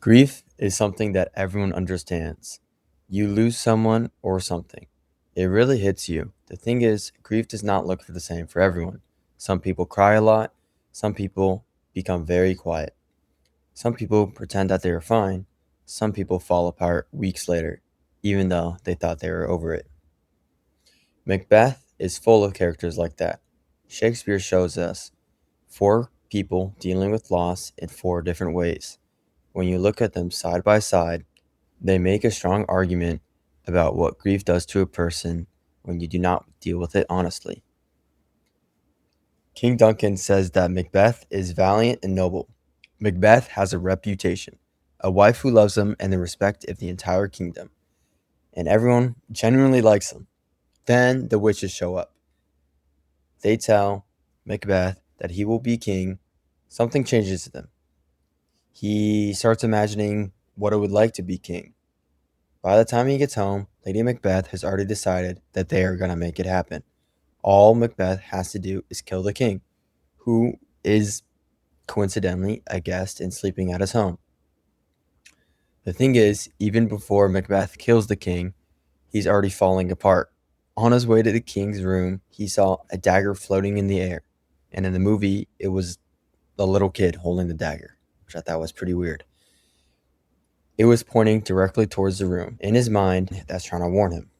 Grief is something that everyone understands. You lose someone or something. It really hits you. The thing is, grief does not look for the same for everyone. Some people cry a lot, some people become very quiet. Some people pretend that they are fine, some people fall apart weeks later, even though they thought they were over it. Macbeth is full of characters like that. Shakespeare shows us four people dealing with loss in four different ways. When you look at them side by side, they make a strong argument about what grief does to a person when you do not deal with it honestly. King Duncan says that Macbeth is valiant and noble. Macbeth has a reputation, a wife who loves him, and the respect of the entire kingdom, and everyone genuinely likes him. Then the witches show up. They tell Macbeth that he will be king. Something changes to them. He starts imagining what it would like to be king. By the time he gets home, Lady Macbeth has already decided that they are going to make it happen. All Macbeth has to do is kill the king, who is coincidentally a guest and sleeping at his home. The thing is, even before Macbeth kills the king, he's already falling apart. On his way to the king's room, he saw a dagger floating in the air. And in the movie, it was the little kid holding the dagger, which I thought was pretty weird. It was pointing directly towards the room. In his mind, that's trying to warn him.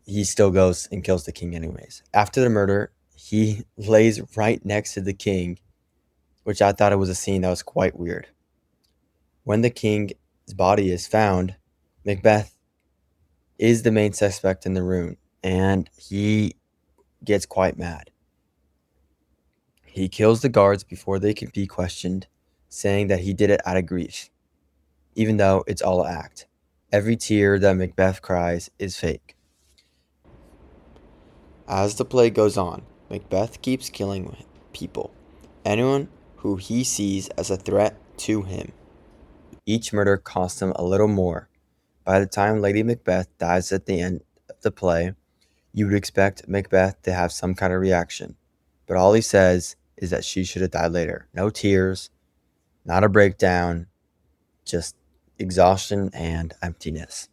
He still goes and kills the king anyways. After the murder, he lays right next to the king, which I thought it was a scene that was quite weird. When the king's body is found, Macbeth is the main suspect in the room, and he gets quite mad. He kills the guards before they can be questioned, saying that he did it out of grief, even though it's all an act. Every tear that Macbeth cries is fake. As the play goes on, Macbeth keeps killing people, anyone who he sees as a threat to him. Each murder costs him a little more. By the time Lady Macbeth dies at the end of the play, you would expect Macbeth to have some kind of reaction, but all he says is that she should have died later. No tears, not a breakdown, just exhaustion and emptiness.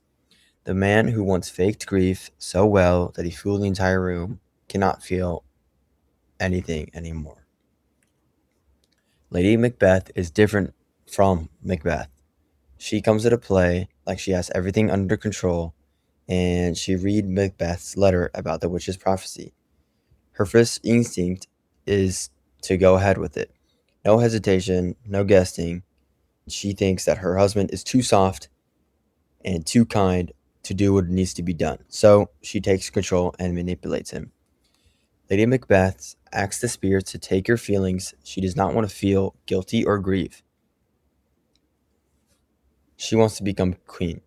The man who once faked grief so well that he fooled the entire room cannot feel anything anymore. Lady Macbeth is different from Macbeth. She comes at a play like she has everything under control, and she read Macbeth's letter about the witch's prophecy. Her first instinct is to go ahead with it. No hesitation, no guessing. She thinks that her husband is too soft and too kind to do what needs to be done. So she takes control and manipulates him. Lady Macbeth asks the spirits to take her feelings. She does not want to feel guilty or grieve. She wants to become queen.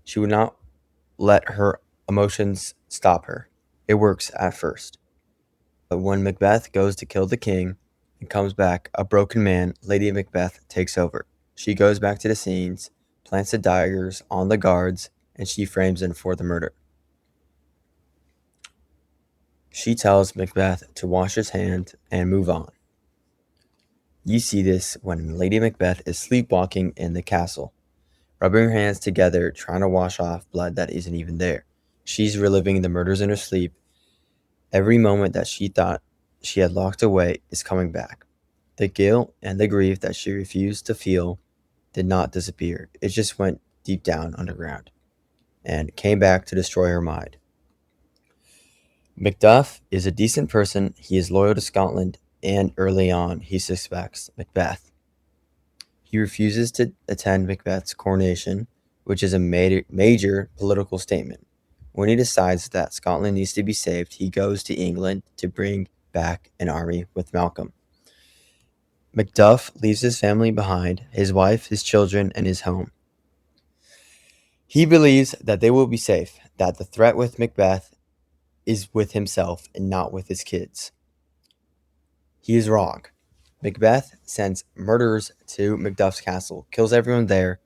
She would not let her emotions stop her. It works at first. But when Macbeth goes to kill the king and comes back a broken man, Lady Macbeth takes over. She goes back to the scenes, plants the daggers on the guards, and she frames them for the murder. She tells Macbeth to wash his hands and move on. You see this when Lady Macbeth is sleepwalking in the castle, rubbing her hands together, trying to wash off blood that isn't even there. She's reliving the murders in her sleep. Every moment that she thought she had locked away is coming back. The guilt and the grief that she refused to feel did not disappear. It just went deep down underground and came back to destroy her mind. Macduff is a decent person. He is loyal to Scotland, and early on, he suspects Macbeth. He refuses to attend Macbeth's coronation, which is a major political statement. When he decides that Scotland needs to be saved, he goes to England to bring back an army with Malcolm. Macduff leaves his family behind, his wife, his children, and his home. He believes that they will be safe, that the threat with Macbeth is with himself and not with his kids. He is wrong. Macbeth sends murderers to Macduff's castle, kills everyone there,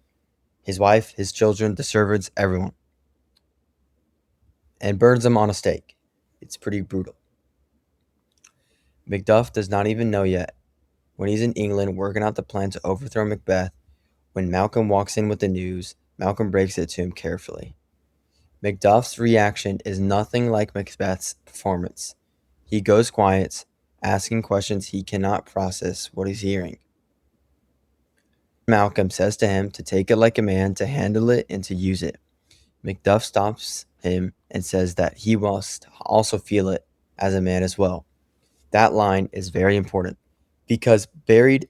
his wife, his children, the servants, everyone, and burns them on a stake. It's pretty brutal. Macduff does not even know yet, when he's in England working out the plan to overthrow Macbeth, When Malcolm walks in with the news, Malcolm breaks it to him carefully. Macduff's reaction is nothing like Macbeth's performance. He goes quiet, asking questions he cannot process what he's hearing. Malcolm says to him to take it like a man, to handle it, and to use it. Macduff stops him and says that he must also feel it as a man as well. That line is very important because buried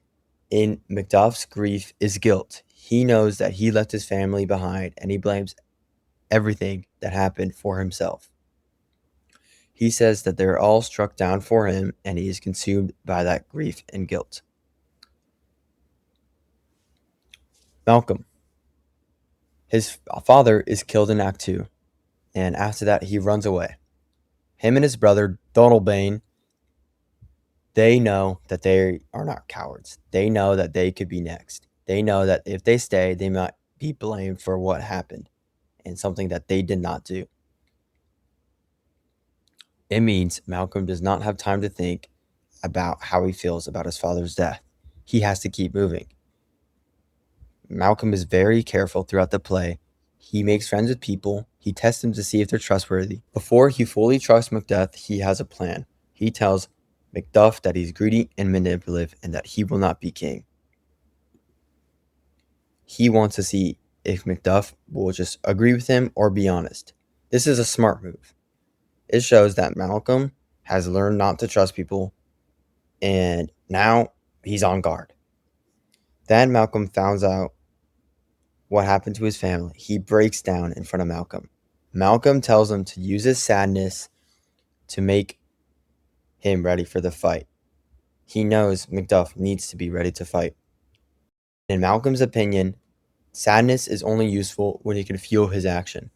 in Macduff's grief is guilt. He knows that he left his family behind and he blames everything that happened for himself. He says that they're all struck down for him and he is consumed by that grief and guilt. Malcolm. His father is killed in Act 2, and after that, he runs away. Him and his brother, Donalbain, they know that they are not cowards. They know that they could be next. They know that if they stay, they might be blamed for what happened and something that they did not do. It means Malcolm does not have time to think about how he feels about his father's death. He has to keep moving. Malcolm is very careful throughout the play. He makes friends with people. He tests them to see if they're trustworthy. Before he fully trusts Macduff, he has a plan. He tells Macduff that he's greedy and manipulative and that he will not be king. He wants to see if Macduff will just agree with him or be honest. This is a smart move. It shows that Malcolm has learned not to trust people, and now he's on guard. Then Malcolm finds out what happened to his family. He breaks down in front of Malcolm. Malcolm tells him to use his sadness to make him ready for the fight. He knows Macduff needs to be ready to fight. In Malcolm's opinion, sadness is only useful when he can feel his action.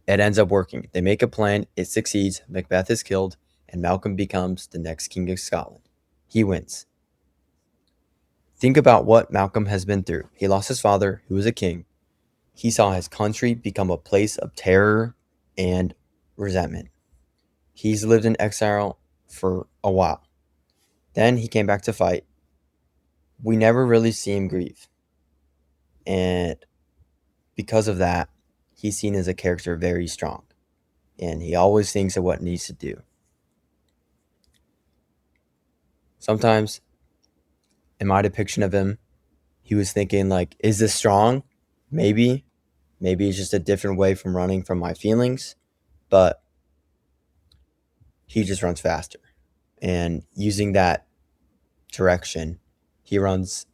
It ends up working. They make a plan, it succeeds, Macbeth is killed, and Malcolm becomes the next king of Scotland. He wins. Think about what Malcolm has been through. He lost his father, who was a king. He saw his country become a place of terror and resentment. He's lived in exile for a while. Then he came back to fight. We never really see him grieve. And because of that, he's seen as a character very strong. And he always thinks of what needs to do. Sometimes, in my depiction of him, he was thinking like, is this strong? Maybe. Maybe it's just a different way from running from my feelings. But he just runs faster. And using that direction, he runs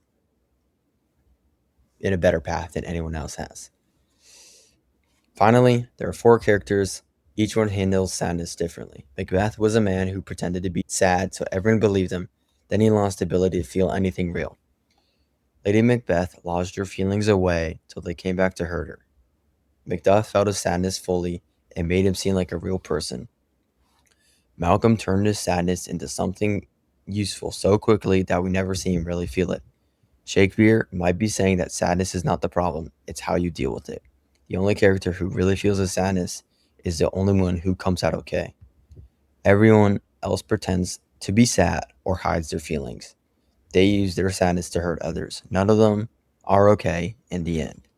in a better path than anyone else has. Finally, there are 4 characters. Each one handles sadness differently. Macbeth was a man who pretended to be sad so everyone believed him. Then he lost the ability to feel anything real. Lady Macbeth lodged her feelings away till they came back to hurt her. Macduff felt his sadness fully and made him seem like a real person. Malcolm turned his sadness into something useful so quickly that we never see him really feel it. Shakespeare might be saying that sadness is not the problem, it's how you deal with it. The only character who really feels his sadness is the only one who comes out okay. Everyone else pretends to be sad or hides their feelings. They use their sadness to hurt others. None of them are okay in the end.